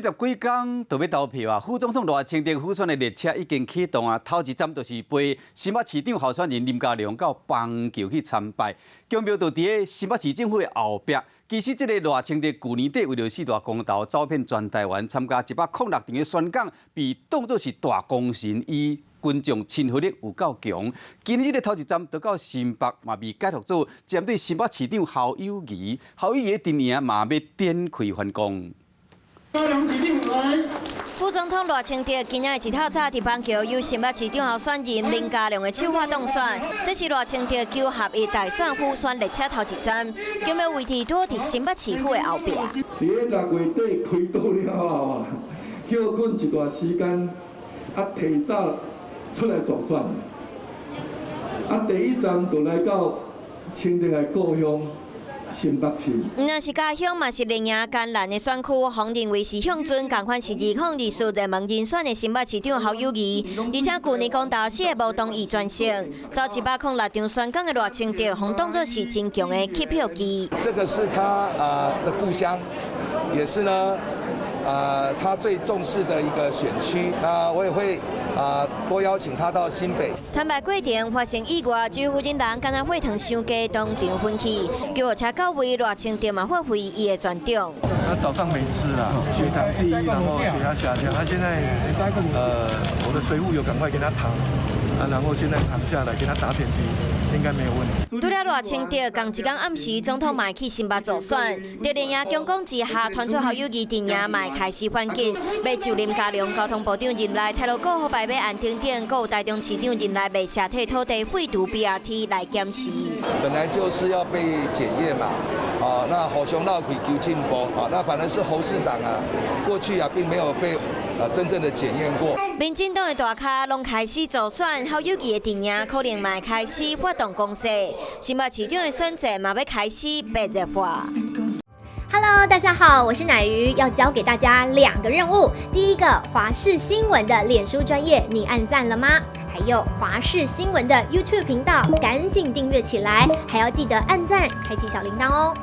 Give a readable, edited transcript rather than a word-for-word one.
70几天就要投票啊！副总统赖清德府选的列车已经启动啊，头一站就是陪新北市长候选人林佳龙到邦桥去参拜。强庙就伫咧新北市政府的后壁。其实，这个赖清德去年底为了四大公投，走遍全台湾，参加106场的宣讲，被当作是大功臣，伊群众亲和力有够强。今日的头一站就到新北，嘛被解读做针对新北市长侯友谊的阵营嘛要展开反攻。 副总统赖清德今日一透早伫邦桥由新北市长候选人林佳龙的手发动选，这是赖清德九合一大选府选列车头一站，强庙位置躲伫新北市府的后壁。伫咧6月底开刀了后啊，休困一段时间，提早出来助选。第一站就来到清德的故乡。 新北市，若是家乡，嘛是连赢艰难的选区，方认为是向准，共款是2024热门人选的新北市长侯友谊，而且去年公投4个无同意转胜，遭106场宣讲的赖清德，互当作是真强的吸票机。这个是他的故乡，也是呢他最重视的一个选区。那我也会。 多邀请他到新北。参拜过程发生意外，只有负责人敢若会堂伤家当场分去，救护车到位，赖清德嘛发挥伊的全场。他早上没吃啦，血糖低，然后血压下降。他现在我的随护有赶快给他糖，然后现在躺下来给他打点滴，应该没有问题。除了赖清德，同一天暗时，总统嘛去新北助选，在连夜强攻之下，传出侯友谊阵营嘛开始反击，要就林佳龙交通部长任内，泰鲁阁号牌要安停电，还有台中市长任内为社体土地废除 BRT 来检视。本来就是要被检验嘛，那侯雄闹鬼求进步，那反正是侯市长啊，过去并没有被真正的检验过。民进党的大咖拢开始助选，侯友谊的阵营可能嘛开始发动攻势，新北市长的选择嘛要开始白热化。 Hello， 大家好，我是乃瑜，要教给大家2个任务。第一个，华视新闻的脸书专页，你按赞了吗？还有华视新闻的 YouTube 频道，赶紧订阅起来，还要记得按赞，开启小铃铛哦。